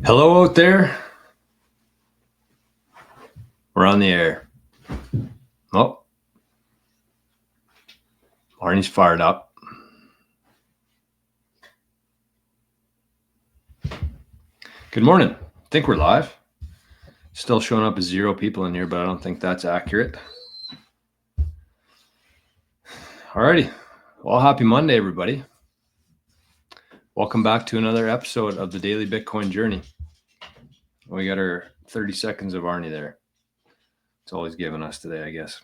Hello out there. We're on the air. Oh, Arnie's fired up. Good morning. I think we're live. Still showing up as 0 people in here, but I don't think that's accurate. Alrighty. Well, happy Monday, everybody. Welcome back to another episode of the Daily Bitcoin Journey. We got our 30 seconds of Arnie there. It's all he's giving us today, I guess.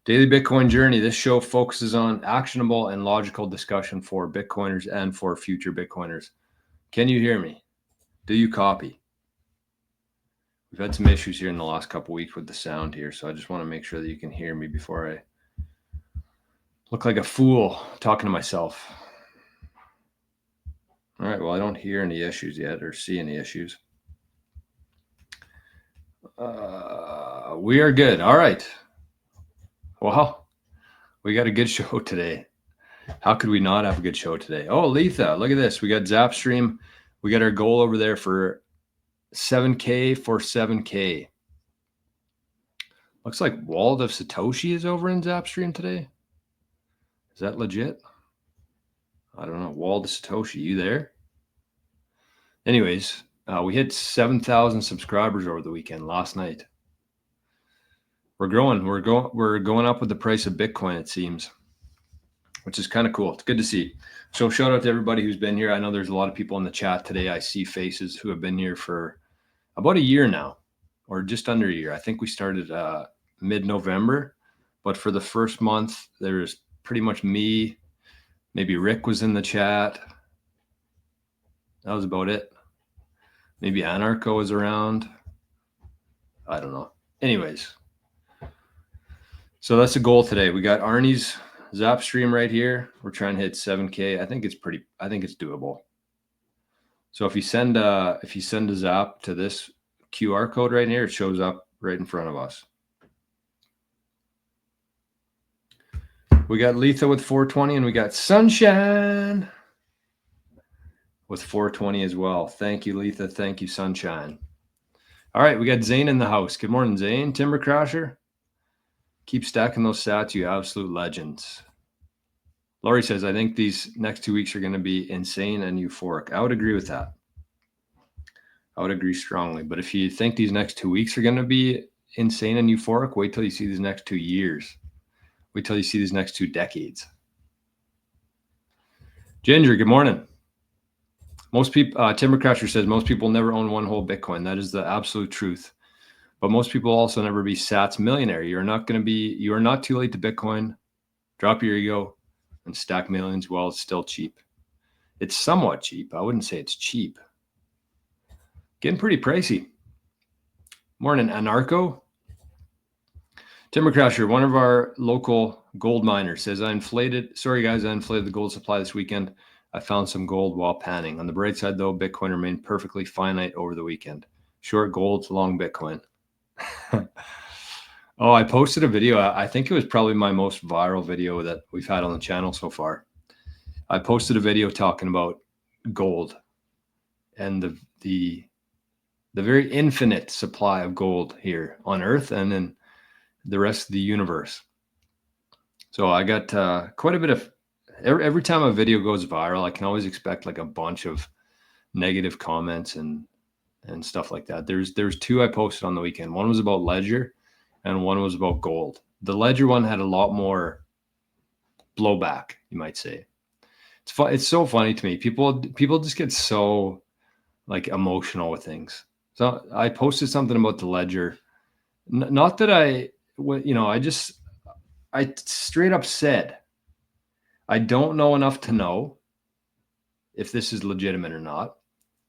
Daily Bitcoin Journey. This show focuses on actionable and logical discussion for Bitcoiners and for future Bitcoiners. Can you hear me? Do you copy? We've had some issues here in the last couple of weeks with the sound here, so I just want to make sure that you can hear me before I look like a fool talking to myself. All right, well, I don't hear any issues yet or see any issues. We are good. All right. Well, we got a good show today. How could we not have a good show today? Oh, Letha, look at this. We got Zapstream. We got our goal over there for 7K for 7K. Looks like Wald of Satoshi is over in Zapstream today. Is that legit? I don't know. Wald of Satoshi, you there? Anyways, we hit 7,000 subscribers over the weekend last night. We're growing. We're going up with the price of Bitcoin, it seems, which is kind of cool. It's good to see. So shout out to everybody who's been here. I know there's a lot of people in the chat today. I see faces who have been here for about a year now, or just under a year. I think we started mid-November, but for the first month, there's pretty much me. Maybe Rick was in the chat. That was about it. Maybe Anarcho was around. I don't know. Anyways, so that's the goal today. We got Arnie's Zapstream right here. We're trying to hit 7K. I think it's doable. So if you send a Zap to this QR code right here, it shows up right in front of us. We got Letha with 420, and we got Sunshine with 420 as well. Thank you, Letha. Thank you, Sunshine. All right, we got Zane in the house. Good morning, Zane. Timber Crasher. Keep stacking those sats, you absolute legends. Laurie says, I think these next 2 weeks are going to be insane and euphoric. I would agree with that. I would agree strongly. But if you think these next 2 weeks are going to be insane and euphoric, wait till you see these next 2 years. Wait till you see these next 2 decades. Ginger, good morning. Most people, Timber Crasher says, most people never own one whole Bitcoin. That is the absolute truth. But most people also never be Sats millionaire. You are not too late to Bitcoin. Drop your ego and stack millions while it's still cheap. It's somewhat cheap. I wouldn't say it's cheap. Getting pretty pricey. Morning, Anarcho. Timber Crasher, one of our local gold miners, says, sorry guys, I inflated the gold supply this weekend. I found some gold while panning. On the bright side, though, Bitcoin remained perfectly finite over the weekend. Short gold, long Bitcoin. Oh, I posted a video. I think it was probably my most viral video that we've had on the channel so far. I posted a video talking about gold and the very infinite supply of gold here on Earth and in the rest of the universe. So I got quite a bit of, every time a video goes viral, I can always expect like a bunch of negative comments and stuff like that. There's 2 I posted on the weekend. One was about Ledger and one was about gold. The Ledger one had a lot more blowback, you might say. It's so funny to me. People just get so like emotional with things. So I posted something about the Ledger. Not that I straight up said, I don't know enough to know if this is legitimate or not.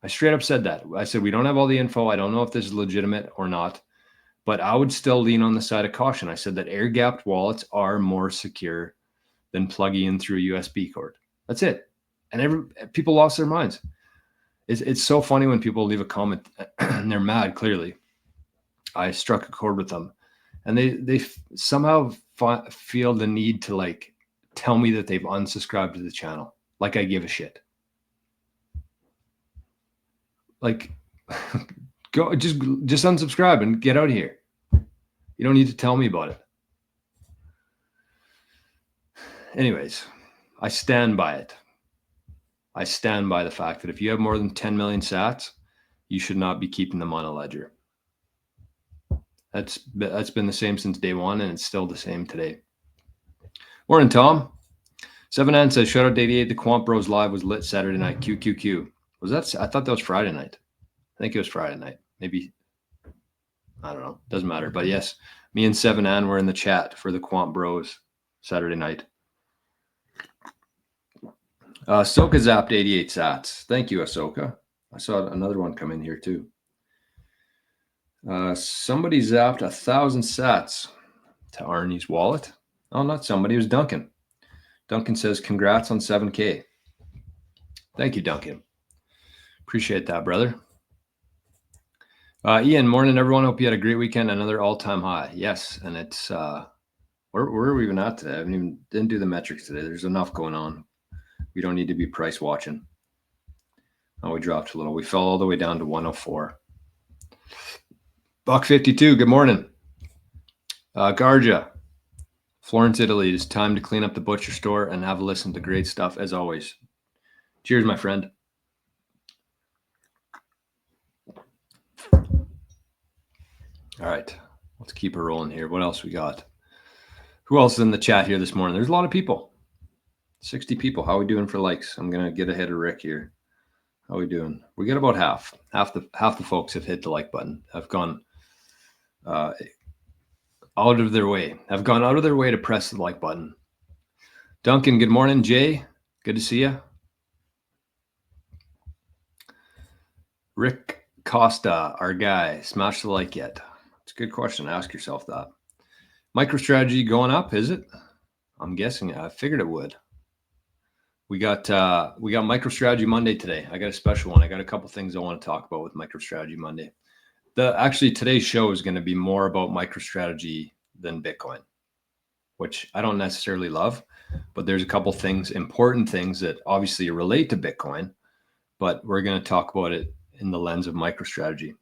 I straight up said that. I said, we don't have all the info. I don't know if this is legitimate or not, but I would still lean on the side of caution. I said that air-gapped wallets are more secure than plugging in through a USB cord. That's it. And people lost their minds. It's so funny when people leave a comment and they're mad, clearly. I struck a chord with them. And they somehow feel the need to like tell me that they've unsubscribed to the channel. Like I give a shit. Like Go just unsubscribe and get out of here. You don't need to tell me about it. Anyways, I stand by it. I stand by the fact that if you have more than 10 million sats, you should not be keeping them on a ledger. That's been the same since day one, and it's still the same today. Morning, Tom. 7N says, shout out to 88. The Quant Bros Live was lit Saturday night. QQQ. Was that? I thought that was Friday night. I think it was Friday night. Maybe. I don't know. Doesn't matter. But yes, me and 7N were in the chat for the Quant Bros Saturday night. Ahsoka zapped 88 sats. Thank you, Ahsoka. I saw another one come in here too. Somebody zapped 1,000 sats to Arnie's wallet. Oh, not somebody. It was Duncan. Duncan says, congrats on 7K. Thank you, Duncan. Appreciate that, brother. Ian, morning, everyone. Hope you had a great weekend. Another all-time high. Yes, and it's where are we even at today? I didn't do the metrics today. There's enough going on. We don't need to be price watching. Oh, we dropped a little. We fell all the way down to 104. $1.52. Good morning. Garja, Florence, Italy. It's time to clean up the butcher store and have a listen to great stuff as always. Cheers, my friend. All right, let's keep it rolling here. What else we got? Who else is in the chat here this morning? There's a lot of people. 60 people. How are we doing for likes? I'm gonna get ahead of Rick here. How are we doing? We got about half. Half the folks have hit the like button. Have gone out of their way. Have gone out of their way to press the like button. Duncan, good morning. Jay, good to see you. Rick Costa, our guy, smash the like yet? It's a good question. Ask yourself that. MicroStrategy going up, is it? I'm guessing. I figured it would. We got MicroStrategy Monday today. I got a special one. I got a couple things I want to talk about with MicroStrategy Monday. Actually, today's show is going to be more about MicroStrategy than Bitcoin, which I don't necessarily love, but there's a couple things, important things that obviously relate to Bitcoin, but we're going to talk about it in the lens of MicroStrategy.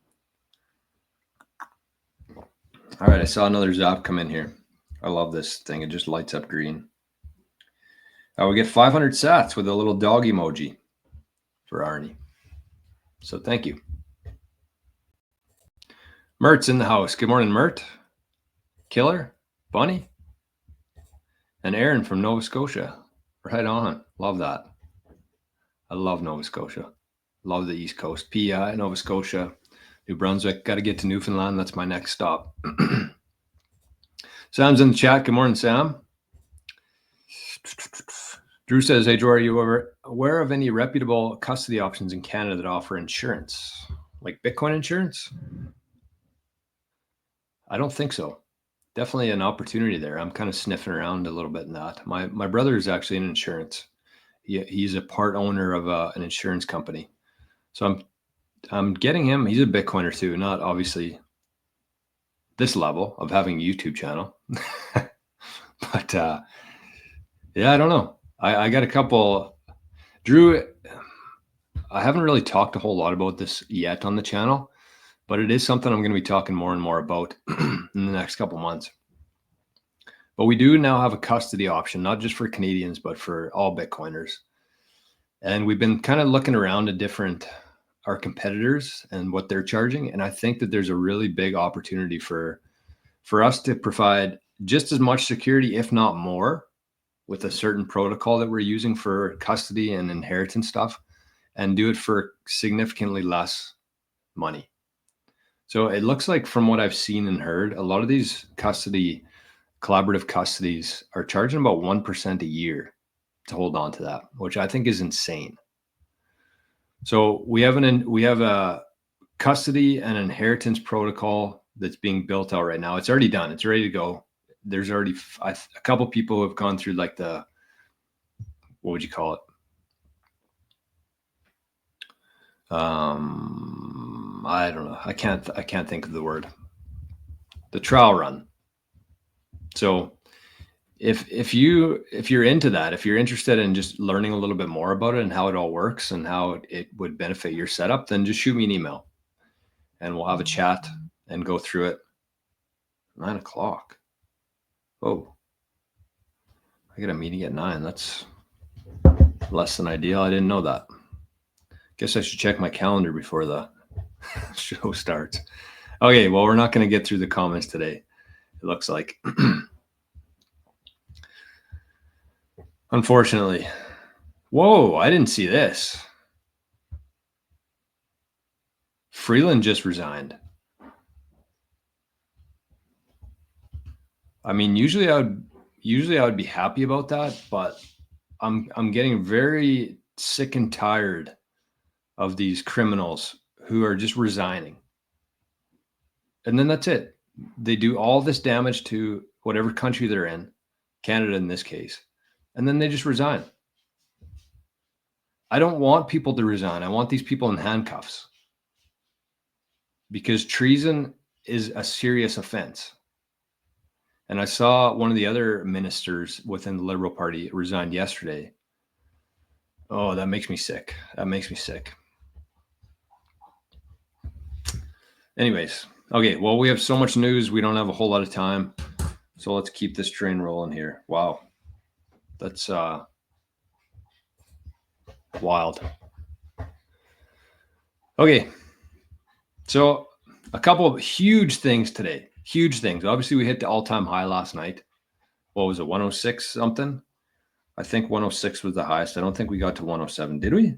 All right, I saw another zap come in here. I love this thing. It just lights up green. We get 500 sats with a little dog emoji for Arnie. So thank you. Mert's in the house. Good morning, Mert. Killer, Bunny, and Aaron from Nova Scotia. Right on. Love that. I love Nova Scotia. Love the East Coast. PEI, Nova Scotia, New Brunswick. Got to get to Newfoundland. That's my next stop. Sam's in the chat. Good morning, Sam. Drew says, hey, Drew, are you aware of any reputable custody options in Canada that offer insurance, like Bitcoin insurance? I don't think so. Definitely an opportunity there. I'm kind of sniffing around a little bit in that. My brother is actually in insurance. He's a part owner of an insurance company. So I'm getting him. He's a Bitcoiner too, not obviously this level of having a YouTube channel. But yeah, I don't know. I got a couple. Drew, I haven't really talked a whole lot about this yet on the channel, but it is something I'm going to be talking more and more about in the next couple months. But we do now have a custody option, not just for Canadians, but for all Bitcoiners. And we've been kind of looking around at our competitors and what they're charging. And I think that there's a really big opportunity for us to provide just as much security, if not more, with a certain protocol that we're using for custody and inheritance stuff, and do it for significantly less money. So it looks like, from what I've seen and heard, a lot of these collaborative custodies are charging about 1% a year to hold on to that, which I think is insane. So we have a custody and inheritance protocol that's being built out right now. It's already done. It's ready to go. There's already a couple people who have gone through like what would you call it? I don't know. I can't think of the word. The trial run. So if you're into that, if you're interested in just learning a little bit more about it and how it all works and how it would benefit your setup, then just shoot me an email. and we'll have a chat and go through it. 9 o'clock. Oh, I got a meeting at 9. That's less than ideal. I didn't know that. Guess I should check my calendar before the show starts. Okay, well, we're not going to get through the comments today, it looks like. Unfortunately. Whoa, I didn't see this. Freeland just resigned. I mean, usually I would be happy about that, but I'm getting very sick and tired of these criminals who are just resigning. And then that's it. They do all this damage to whatever country they're in, Canada in this case, and then they just resign. I don't want people to resign. I want these people in handcuffs, because treason is a serious offense. And I saw one of the other ministers within the Liberal Party resigned yesterday. Oh, that makes me sick. That makes me sick. Anyways, okay, well, we have so much news. We don't have a whole lot of time. So let's keep this train rolling here. Wow. That's wild. Okay. So a couple of huge things today. Huge things. Obviously, we hit the all-time high last night. What was it, 106 something? I think 106 was the highest. I don't think we got to 107. Did we?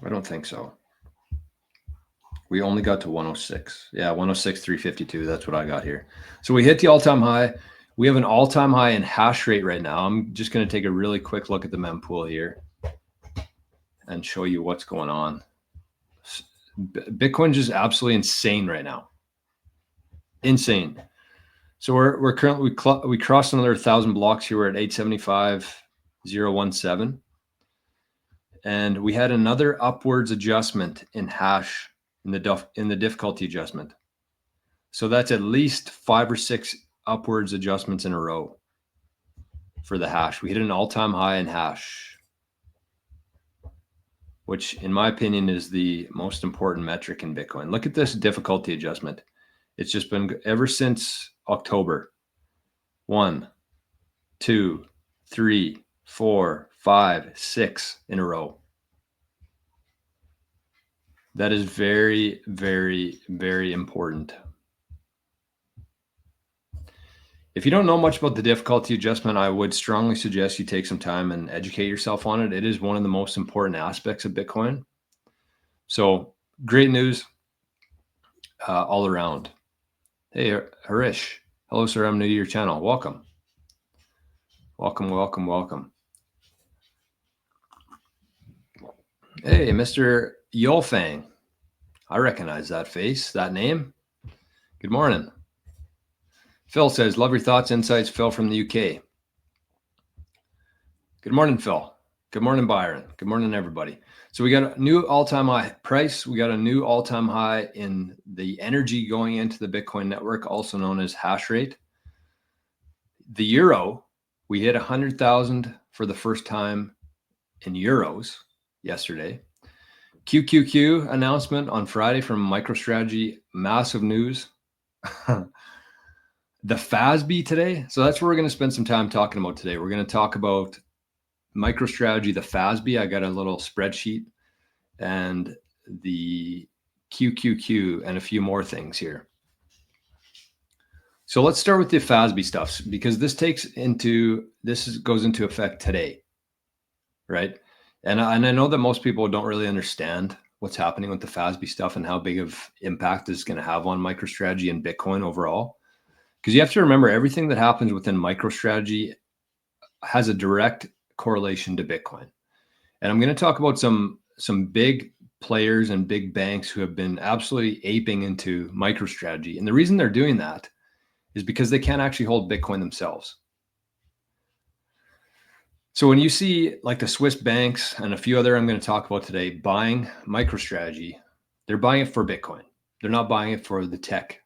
I don't think so. We only got to 106. Yeah, 106, 352. That's what I got here. So we hit the all-time high. We have an all-time high in hash rate right now. I'm just going to take a really quick look at the mempool here and show you what's going on. Bitcoin is just absolutely insane right now. Insane. So we're currently, we crossed another 1,000 blocks here. We're at 875,017. And we had another upwards adjustment in hash in the difficulty adjustment. So that's at least 5 or 6 upwards adjustments in a row for the hash. We hit an all-time high in hash, which in my opinion is the most important metric in Bitcoin. Look at this difficulty adjustment. It's just been ever since October. 1, 2, 3, 4, 5, 6 in a row. That is very, very, very important. If you don't know much about the difficulty adjustment, I would strongly suggest you take some time and educate yourself on it. It is one of the most important aspects of Bitcoin. So great news all around. Hey, Harish. Hello, sir. I'm new to your channel. Welcome. Welcome, welcome, welcome. Hey, Mr. Yolfang. I recognize that face, that name. Good morning. Phil says, love your thoughts, insights. Phil from the UK. Good morning, Phil. Good morning, Byron. Good morning, everybody. So we got a new all-time high price. We got a new all-time high in the energy going into the Bitcoin network, also known as hash rate. The euro, we hit 100,000 for the first time in euros yesterday. QQQ announcement on Friday from MicroStrategy, massive news. The FASB today. So that's what we're going to spend some time talking about today. We're going to talk about MicroStrategy, the FASB. I got a little spreadsheet and the QQQ and a few more things here. So let's start with the FASB stuff, because this goes into effect today, right? And I know that most people don't really understand what's happening with the FASB stuff and how big of impact it's going to have on MicroStrategy and Bitcoin overall. Because you have to remember, everything that happens within MicroStrategy has a direct correlation to Bitcoin. And I'm going to talk about some big players and big banks who have been absolutely aping into MicroStrategy. And the reason they're doing that is because they can't actually hold Bitcoin themselves. So when you see like the Swiss banks and a few other I'm going to talk about today buying MicroStrategy, they're buying it for Bitcoin. They're not buying it for the tech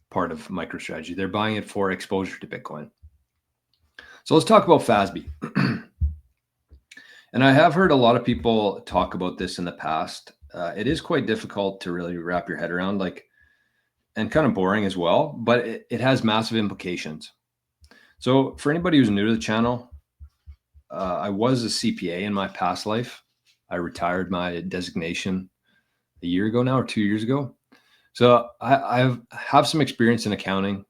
part of MicroStrategy. They're buying it for exposure to Bitcoin. So let's talk about FASB. And I have heard a lot of people talk about this in the past. It is quite difficult to really wrap your head around, like, and kind of boring as well, but it has massive implications. So for anybody who's new to the channel, I was a CPA in my past life. I retired my designation a year ago now, or 2 years ago. So I have some experience in accounting,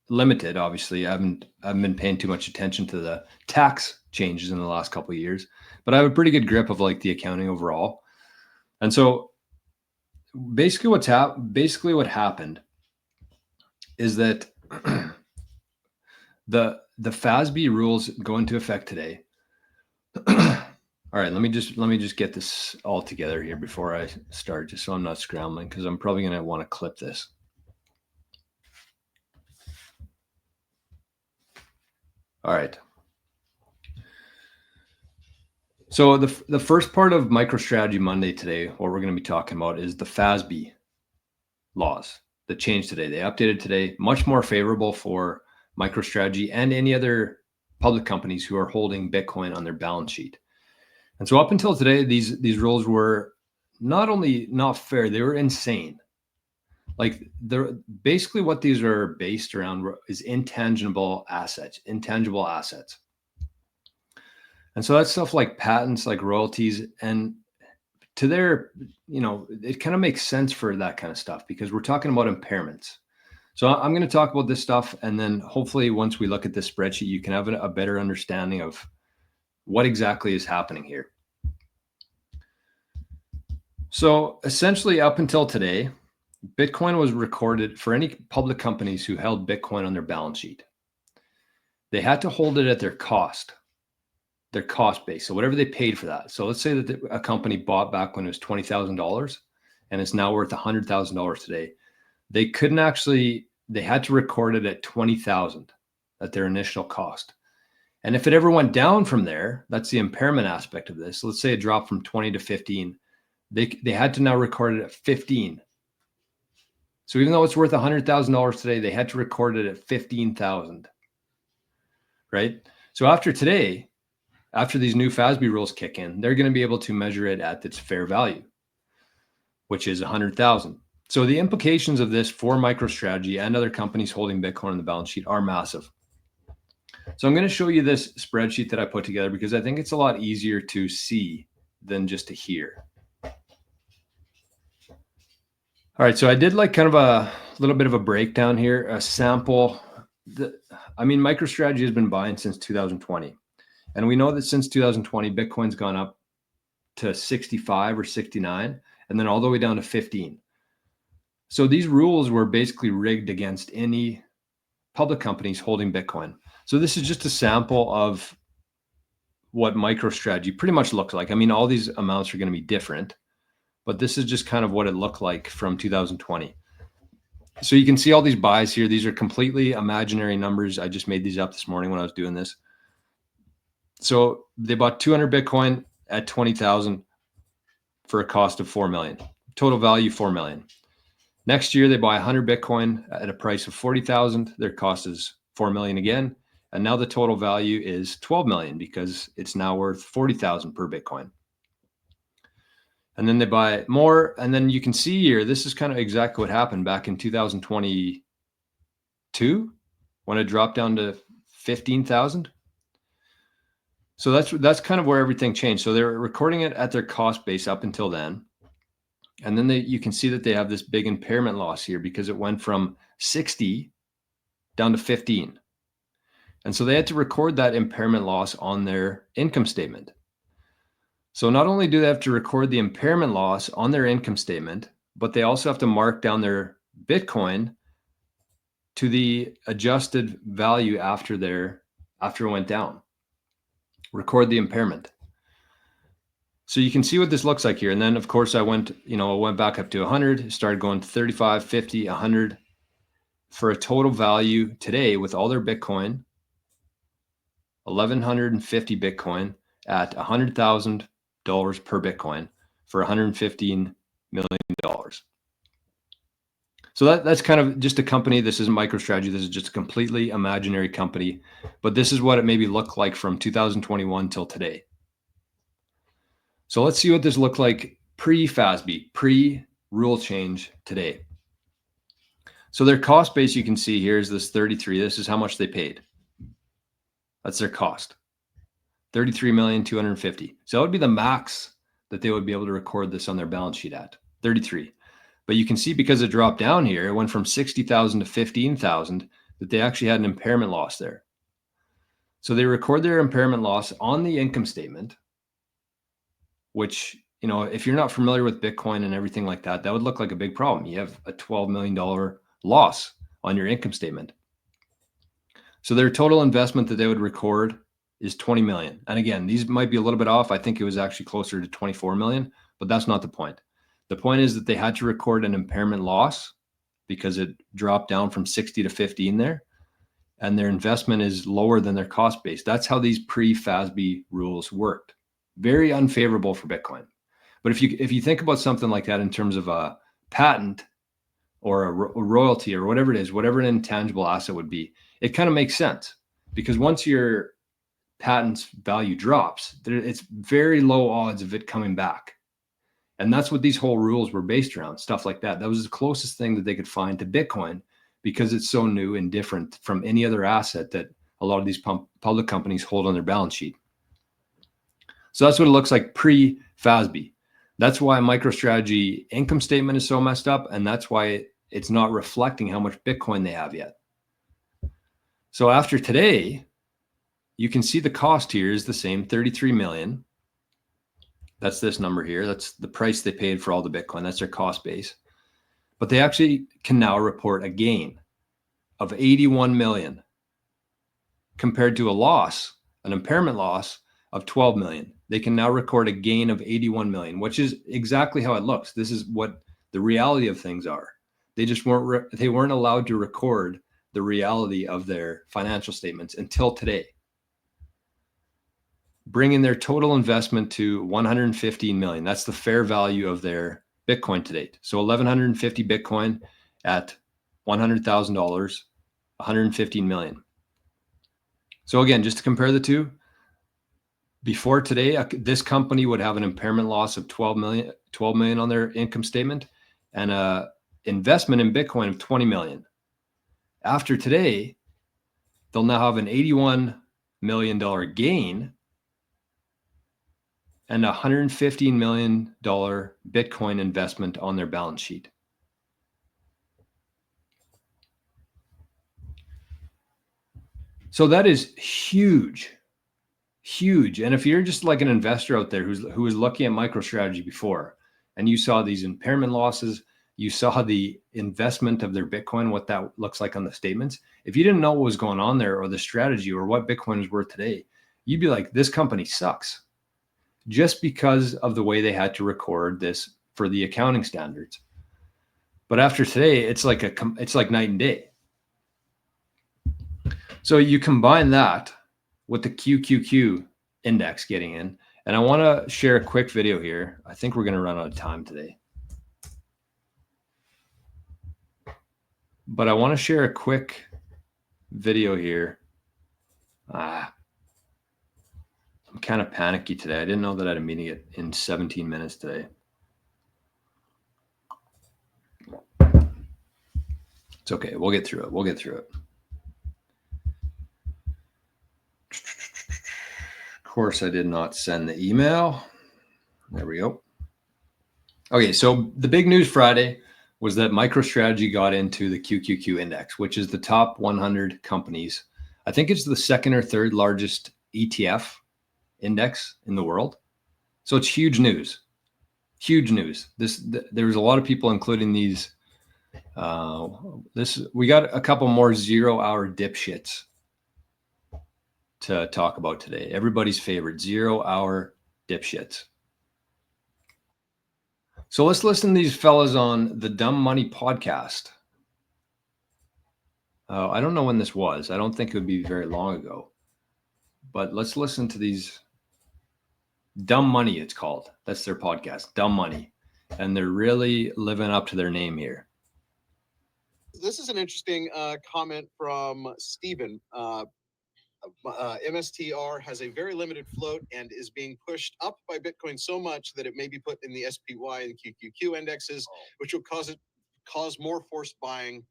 limited, obviously. I haven't been paying too much attention to the tax changes in the last couple of years, but I have a pretty good grip of like the accounting overall. And so basically what happened is that the FASB rules go into effect today. All right, let me just get this all together here before I start, just so I'm not scrambling, because I'm probably going to want to clip this. All right. So the first part of MicroStrategy Monday today, what we're going to be talking about is the FASB laws that changed today. They updated today, much more favorable for MicroStrategy and any other public companies who are holding Bitcoin on their balance sheet. And so up until today, these rules were not only not fair, they were insane. Like they're basically what these are based around is intangible assets. And so that's stuff like patents, like royalties, and to their, it kind of makes sense for that kind of stuff because we're talking about impairments. So I'm going to talk about this stuff, and then hopefully once we look at this spreadsheet, you can have a better understanding of what exactly is happening here. So essentially up until today, Bitcoin was recorded for any public companies who held Bitcoin on their balance sheet. They had to hold it at their cost base. So whatever they paid for that. So let's say that a company bought back when it was $20,000 and it's now worth $100,000 today. They had to record it at 20,000 at their initial cost. And if it ever went down from there, that's the impairment aspect of this. Let's say it dropped from 20 to 15. They had to now record it at 15. So even though it's worth $100,000 today, they had to record it at 15,000, right? So after today, after these new FASB rules kick in, they're going to be able to measure it at its fair value, which is 100,000. So the implications of this for MicroStrategy and other companies holding Bitcoin on the balance sheet are massive. So I'm going to show you this spreadsheet that I put together because I think it's a lot easier to see than just to hear. All right, so I did like kind of a little bit of a breakdown here, a sample. MicroStrategy has been buying since 2020. And we know that since 2020, Bitcoin's gone up to 65 or 69, and then all the way down to 15. So these rules were basically rigged against any public companies holding Bitcoin. So this is just a sample of what MicroStrategy pretty much looks like. I mean, all these amounts are going to be different, but this is just kind of what it looked like from 2020. So you can see all these buys here. These are completely imaginary numbers. I just made these up this morning when I was doing this. So they bought 200 Bitcoin at 20,000 for a cost of 4 million. Total value 4 million. Next year they buy 100 Bitcoin at a price of 40,000. Their cost is 4 million again, and now the total value is 12 million because it's now worth 40,000 per Bitcoin. And then they buy more, and then you can see here this is kind of exactly what happened back in 2022 when it dropped down to 15,000. So that's kind of where everything changed. So they're recording it at their cost base up until then. And then you can see that they have this big impairment loss here because it went from 60 down to 15. And so they had to record that impairment loss on their income statement. So not only do they have to record the impairment loss on their income statement, but they also have to mark down their Bitcoin to the adjusted value after it went down. Record the impairment. So you can see what this looks like here. And then of course I went back up to 100, started going to 35, 50, 100 for a total value today with all their Bitcoin, 1,150 Bitcoin at $100,000 per Bitcoin for $115 million. So that's kind of just a company. This isn't MicroStrategy. This is just a completely imaginary company. But this is what it maybe looked like from 2021 till today. So let's see what this looked like pre-FASB, pre-rule change today. So their cost base, you can see here is this 33. This is how much they paid. That's their cost. 33,250,000. So that would be the max that they would be able to record this on their balance sheet at 33. But you can see because it dropped down here, it went from 60,000 to 15,000, that they actually had an impairment loss there. So they record their impairment loss on the income statement, which, you know, if you're not familiar with Bitcoin and everything like that, that would look like a big problem. You have a $12 million loss on your income statement. So their total investment that they would record is 20 million. And again, these might be a little bit off. I think it was actually closer to 24 million, but that's not the point. The point is that they had to record an impairment loss because it dropped down from 60 to 15 there, and their investment is lower than their cost base. That's how these pre-FASB rules worked. Very unfavorable for Bitcoin. But if you think about something like that in terms of a patent or a royalty or whatever it is, whatever an intangible asset would be, it kind of makes sense, because once your patent's value drops, it's very low odds of it coming back. And that's what these whole rules were based around, stuff like that. That was the closest thing that they could find to Bitcoin, because it's so new and different from any other asset that a lot of these public companies hold on their balance sheet. So that's what it looks like pre-FASB. That's why MicroStrategy income statement is so messed up, and that's why it's not reflecting how much Bitcoin they have yet. So after today, you can see the cost here is the same, 33 million. That's this number here. That's the price they paid for all the Bitcoin. That's their cost base. But they actually can now report a gain of 81 million compared to a loss, an impairment loss of 12 million. They can now record a gain of 81 million, which is exactly how it looks. This is what the reality of things are. They just weren't allowed to record the reality of their financial statements until today, bringing their total investment to 115 million. That's the fair value of their Bitcoin to date. So 1,150 Bitcoin at $100,000, 115 million. So again, just to compare the two, before today, this company would have an impairment loss of 12 million on their income statement, and a investment in Bitcoin of 20 million. After today, they'll now have an $81 million gain and a $115 million Bitcoin investment on their balance sheet. So that is huge, huge. And if you're just like an investor out there who was looking at MicroStrategy before, and you saw these impairment losses, you saw the investment of their Bitcoin, what that looks like on the statements. If you didn't know what was going on there, or the strategy, or what Bitcoin is worth today, you'd be like, this company sucks, just because of the way they had to record this for the accounting standards. But after today, it's like night and day. So you combine that with the QQQ index getting in, and I want to share a quick video here. I think we're going to run out of time today, but I want to share a quick video here. I'm kind of panicky today. I didn't know that I had a meeting in 17 minutes today. It's okay. We'll get through it. Of course, I did not send the email. There we go. Okay, so the big news Friday was that MicroStrategy got into the QQQ index, which is the top 100 companies. I think it's the second or third largest ETF index in the world. So it's huge news. Huge news. There's a lot of people, including these. We got a couple more 0-hour dipshits to talk about today. Everybody's favorite 0-hour dipshits. So let's listen to these fellas on the Dumb Money podcast. I don't know when this was. I don't think it would be very long ago. But let's listen to these. Dumb Money, it's called. That's their podcast, Dumb Money. And they're really living up to their name here. This is an interesting comment from Stephen. MSTR has a very limited float and is being pushed up by Bitcoin so much that it may be put in the SPY and QQQ indexes, which will cause more forced buying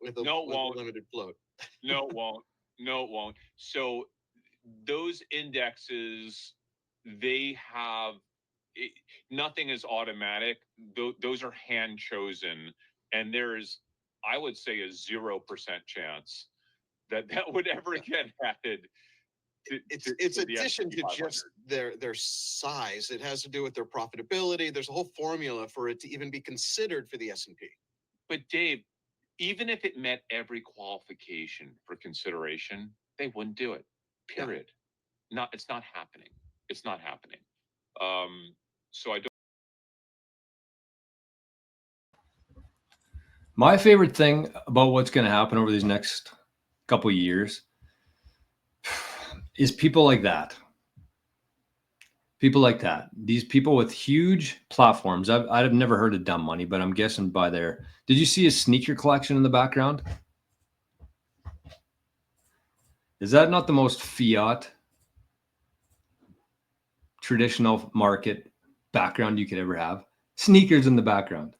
with a limited float. No, it won't. No, it won't. So those indexes, they have nothing is automatic. Those are hand chosen, and there's, I would say, a 0% chance that would ever get added. It's addition to just their size. It has to do with their profitability. There's a whole formula for it to even be considered for the S&P. But Dave, even if it met every qualification for consideration, they wouldn't do it. Period. Yeah. It's not happening. It's not happening. So I don't. My favorite thing about what's going to happen over these next couple of years is people like that. People like that. These people with huge platforms. I've never heard of Dumb Money, but I'm guessing by their. Did you see a sneaker collection in the background? Is that not the most fiat, traditional market background you could ever have? Sneakers in the background.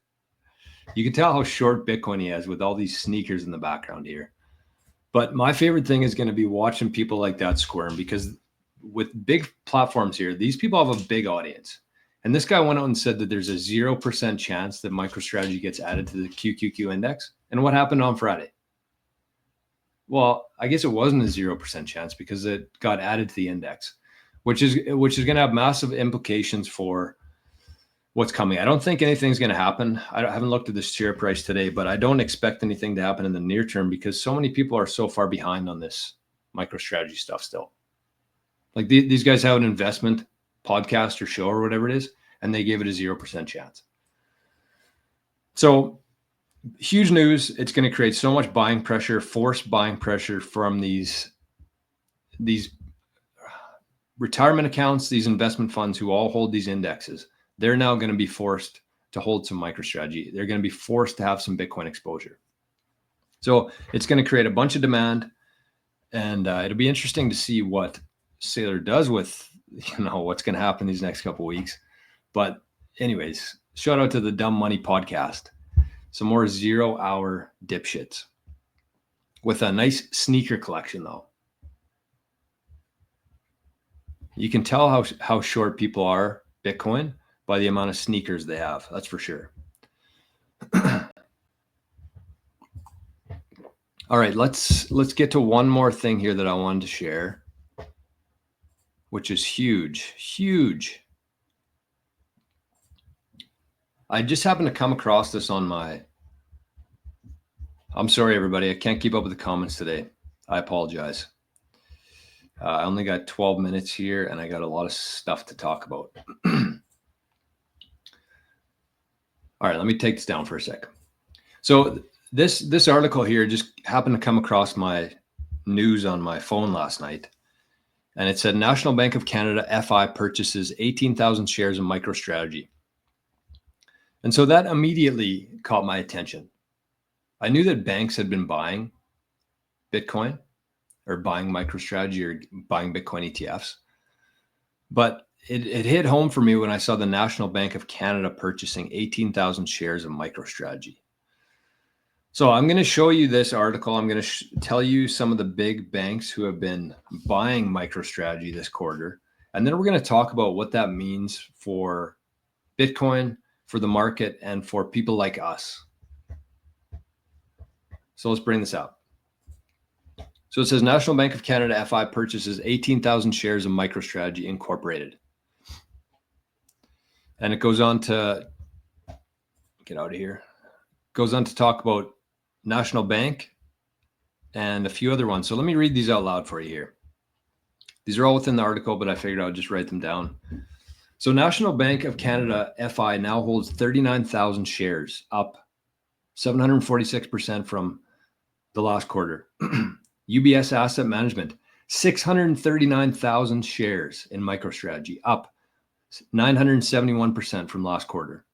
You can tell how short Bitcoin he has with all these sneakers in the background here. But my favorite thing is going to be watching people like that squirm, because with big platforms here, these people have a big audience. And this guy went out and said that there's a 0% chance that MicroStrategy gets added to the QQQ index. And what happened on Friday? Well, I guess it wasn't a 0% chance because it got added to the index, which is going to have massive implications for what's coming. I don't think anything's going to happen. I haven't looked at the share price today, but I don't expect anything to happen in the near term because so many people are so far behind on this MicroStrategy stuff still. Like these guys have an investment podcast or show or whatever it is, and they gave it a 0% chance. So huge news. It's going to create so much buying pressure, forced buying pressure from these retirement accounts, these investment funds who all hold these indexes. They're now going to be forced to hold some MicroStrategy. They're going to be forced to have some Bitcoin exposure. So it's going to create a bunch of demand, and it'll be interesting to see what Saylor does with, what's going to happen these next couple of weeks. But anyways, shout out to the Dumb Money podcast. Some more 0-hour dipshits with a nice sneaker collection, though. You can tell how short people are Bitcoin by the amount of sneakers they have. That's for sure. All right, let's get to one more thing here that I wanted to share, which is huge. I just happened to come across this on I'm sorry, everybody. I can't keep up with the comments today. I apologize. I only got 12 minutes here, and I got a lot of stuff to talk about. All right, let me take this down for a second. So this article here just happened to come across my news on my phone last night. And it said National Bank of Canada FI purchases 18,000 shares of MicroStrategy. And so that immediately caught my attention. I knew that banks had been buying Bitcoin or buying MicroStrategy or buying Bitcoin ETFs. But it hit home for me when I saw the National Bank of Canada purchasing 18,000 shares of MicroStrategy. So I'm going to show you this article. I'm going to tell you some of the big banks who have been buying MicroStrategy this quarter. And then we're going to talk about what that means for Bitcoin, for the market, and for people like us. So let's bring this up. So it says National Bank of Canada FI purchases 18,000 shares of MicroStrategy Incorporated. And it goes on to get out of here. Goes on to talk about National Bank and a few other ones. So let me read these out loud for you here. These are all within the article, but I figured I would just write them down. So National Bank of Canada FI now holds 39,000 shares, up 746% from the last quarter. UBS Asset Management, 639,000 shares in MicroStrategy, up 971% from last quarter.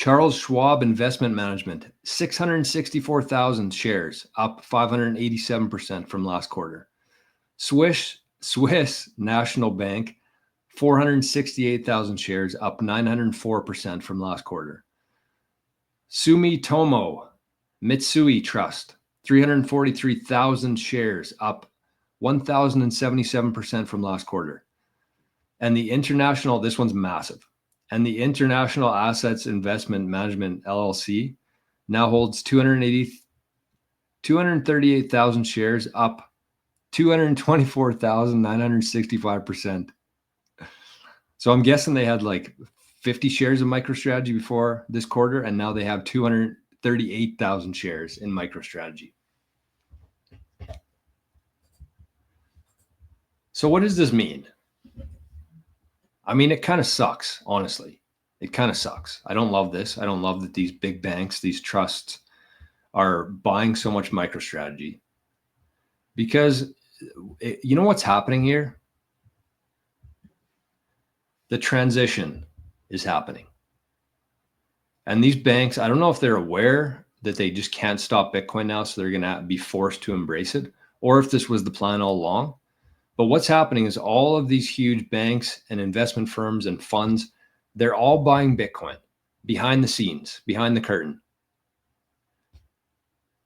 Charles Schwab Investment Management, 664,000 shares, up 587% from last quarter. Swiss National Bank, 468,000 shares, up 904% from last quarter. Sumitomo Mitsui Trust, 343,000 shares, up 1,077% from last quarter. And the international, this one's massive. And the International Assets Investment Management LLC now holds 238,000 shares, up 224,965%. So I'm guessing they had like 50 shares of MicroStrategy before this quarter, and now they have 238,000 shares in MicroStrategy. So what does this mean? I mean, it kind of sucks, honestly. It kind of sucks. I don't love this. I don't love that these big banks, these trusts are buying so much MicroStrategy, because you know what's happening here? The transition is happening. And these banks, I don't know if they're aware that they just can't stop Bitcoin now, so they're going to be forced to embrace it, or if this was the plan all along. But what's happening is all of these huge banks and investment firms and funds, they're all buying Bitcoin behind the scenes, behind the curtain.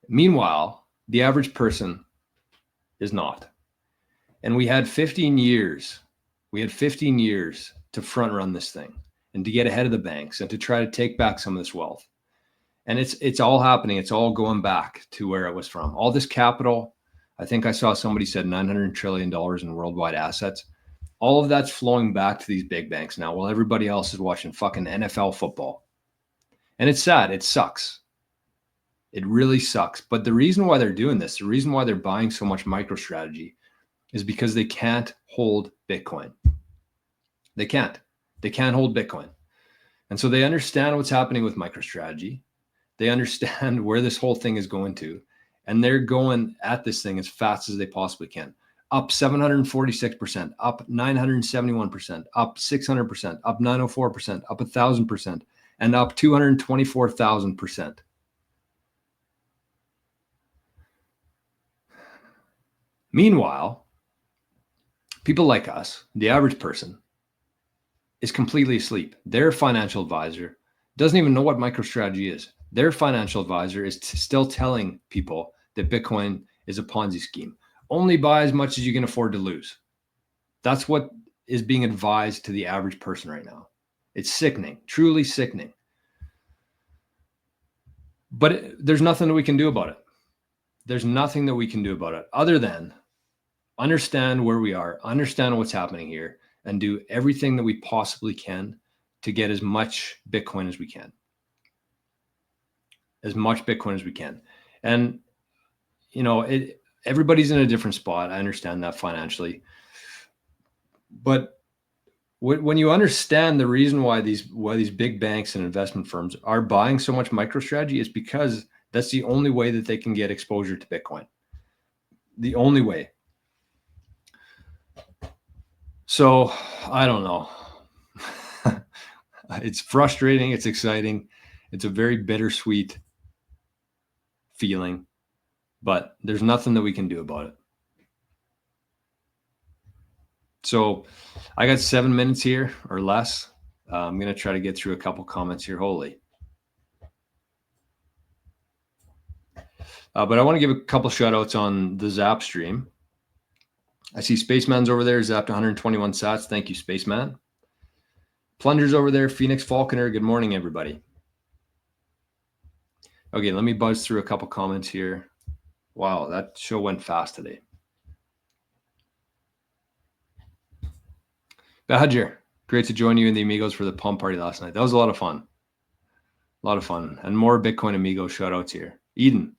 Meanwhile, the average person is not. And we had 15 years. We had 15 years to front run this thing and to get ahead of the banks and to try to take back some of this wealth. And it's all happening. It's all going back to where it was from. All this capital, I think I saw somebody said $900 trillion in worldwide assets. All of that's flowing back to these big banks now, while everybody else is watching fucking NFL football. And it's sad. It sucks. It really sucks. But the reason why they're doing this, the reason why they're buying so much MicroStrategy, is because they can't hold Bitcoin. They can't. They can't hold Bitcoin. And so they understand what's happening with MicroStrategy. They understand where this whole thing is going to. And they're going at this thing as fast as they possibly can. Up 746%, up 971%, up 600%, up 904%, up 1,000%, and up 224,000%. Meanwhile, people like us, the average person, is completely asleep. Their financial advisor doesn't even know what MicroStrategy is. Their financial advisor is still telling people that Bitcoin is a Ponzi scheme. Only buy as much as you can afford to lose. That's what is being advised to the average person right now. It's sickening, truly sickening. But there's nothing that we can do about it. There's nothing that we can do about it other than understand where we are, understand what's happening here, and do everything that we possibly can to get as much Bitcoin as we can. As much Bitcoin as we can. And, you know, everybody's in a different spot. I understand that financially. But when you understand the reason why these big banks and investment firms are buying so much MicroStrategy, is because that's the only way that they can get exposure to Bitcoin. The only way. So I don't know. It's frustrating. It's exciting. It's a very bittersweet feeling, but there's nothing that we can do about it. So I got 7 minutes here or less. I'm going to try to get through a couple comments here. Holy. But I want to give a couple shout outs on the Zap stream. I see Spaceman's over there, zapped 121 sats. Thank you, Spaceman. Plunger's over there, Phoenix Falconer. Good morning, everybody. Okay, let me buzz through a couple comments here. Wow, that show went fast today. Badger, great to join you in the Amigos for the pump party last night. That was a lot of fun. A lot of fun. And more Bitcoin Amigos shout outs here. Eden,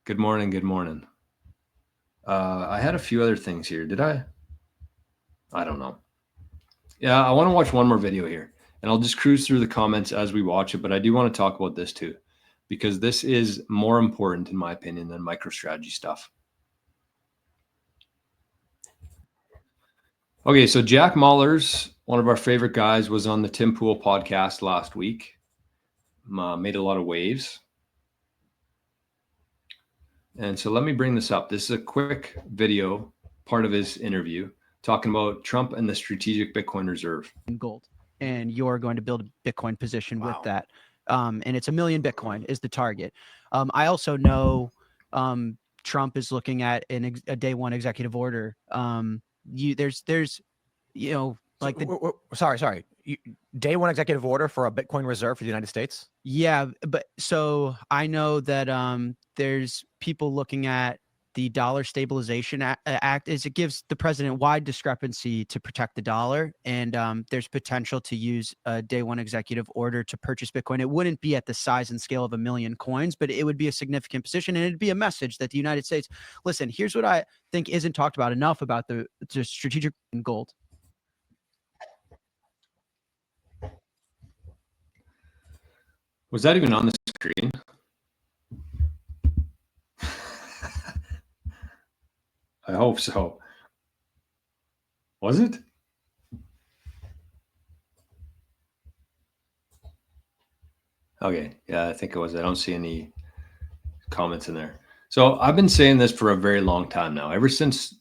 good morning, good morning. I had a few other things here. Did I? I don't know. Yeah, I want to watch one more video here, and I'll just cruise through the comments as we watch it, but I do want to talk about this too, because this is more important, in my opinion, than MicroStrategy stuff. Okay, so Jack Mullers, one of our favorite guys, was on the Tim Pool podcast last week. made a lot of waves. And so let me bring this up. This is a quick video, part of his interview, talking about Trump and the strategic Bitcoin reserve. In gold, and you're going to build a Bitcoin position with that. And it's 1 million Bitcoin is the target. I also know Trump is looking at a day one executive order. There's like sorry. Day one executive order for a Bitcoin reserve for the United States? Yeah, but so I know that there's people looking at the Dollar Stabilization Act is it gives the president wide discrepancy to protect the dollar. And there's potential to use a day one executive order to purchase Bitcoin. It wouldn't be at the size and scale of 1 million coins, but it would be a significant position. And it'd be a message that the United States, listen, here's what I think isn't talked about enough about the strategic gold. Was that even on the screen? I hope so. Was it? Okay, yeah, I think it was. I don't see any comments in there. So I've been saying this for a very long time now. Ever since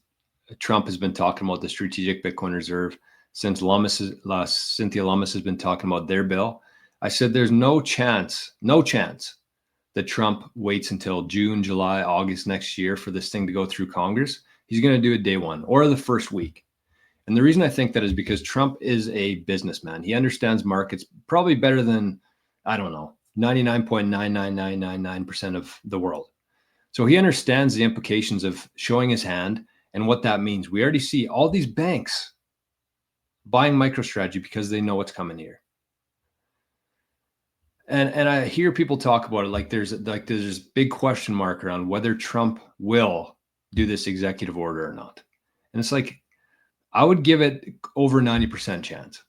Trump has been talking about the strategic Bitcoin reserve, since Cynthia Lummis has been talking about their bill, I said there's no chance that Trump waits until June, July, August next year for this thing to go through Congress. He's going to do it day one or the first week. And the reason I think that is because Trump is a businessman. He understands markets probably better than, I don't know, 99.99999% of the world. So he understands the implications of showing his hand and what that means. We already see all these banks buying MicroStrategy because they know what's coming here. And I hear people talk about it like there's this big question mark around whether Trump will do this executive order or not. And it's like, I would give it over 90% chance.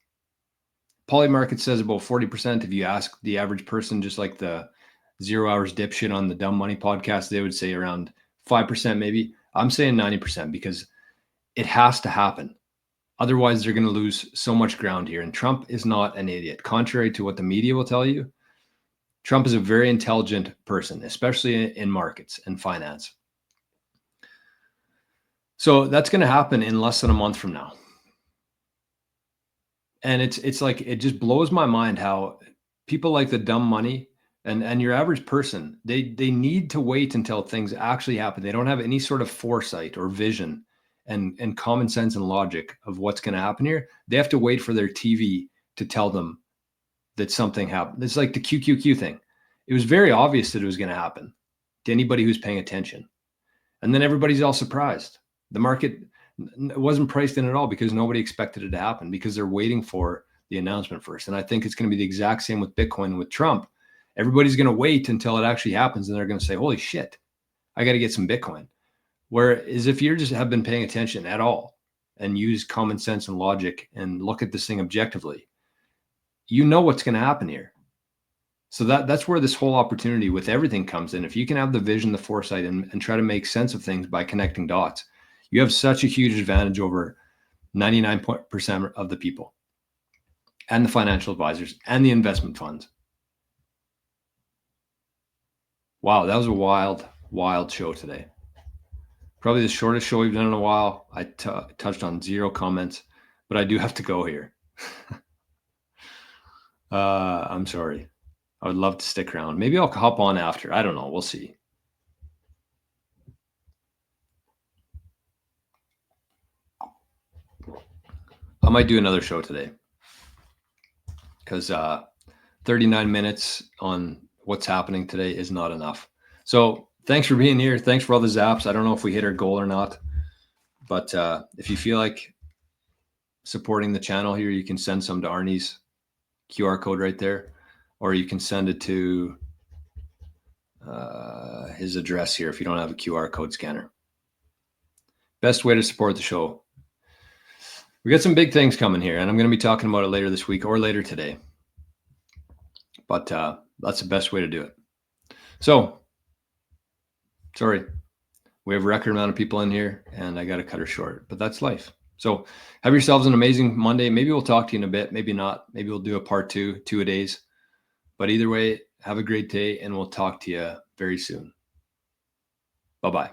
Polymarket says about 40%. If you ask the average person, just like the 0 Hours dipshit on the Dumb Money podcast, they would say around 5% maybe. I'm saying 90% because it has to happen. Otherwise, they're going to lose so much ground here. And Trump is not an idiot. Contrary to what the media will tell you, Trump is a very intelligent person, especially in markets and finance. So that's going to happen in less than a month from now. And it's like, it just blows my mind how people like the Dumb Money and your average person, they need to wait until things actually happen. They don't have any sort of foresight or vision and common sense and logic of what's going to happen here. They have to wait for their TV to tell them that something happened. It's like the QQQ thing. It was very obvious that it was going to happen to anybody who's paying attention. And then everybody's all surprised. The market wasn't priced in at all because nobody expected it to happen because they're waiting for the announcement first. And I think it's going to be the exact same with Bitcoin and with Trump. Everybody's going to wait until it actually happens. And they're going to say, holy shit, I got to get some Bitcoin. Whereas if you just have been paying attention at all and use common sense and logic and look at this thing objectively, you know what's going to happen here. So that's where this whole opportunity with everything comes in. If you can have the vision, the foresight, and try to make sense of things by connecting dots, you have such a huge advantage over 99% of the people and the financial advisors and the investment funds. Wow, that was a wild, wild show today. Probably the shortest show we've done in a while. I touched on 0 comments, but I do have to go here. I'm sorry. I would love to stick around. Maybe I'll hop on after. I don't know. We'll see. I might do another show today because 39 minutes on what's happening today is not enough. So thanks for being here. Thanks for all the zaps. I don't know if we hit our goal or not, but if you feel like supporting the channel here, you can send some to Arnie's QR code right there, or you can send it to his address here if you don't have a QR code scanner. Best way to support the show. We got some big things coming here, and I'm going to be talking about it later this week or later today. But that's the best way to do it. So, sorry, we have a record amount of people in here, and I got to cut her short, but that's life. So have yourselves an amazing Monday. Maybe we'll talk to you in a bit. Maybe not. Maybe we'll do a part 2 a days. But either way, have a great day, and we'll talk to you very soon. Bye-bye.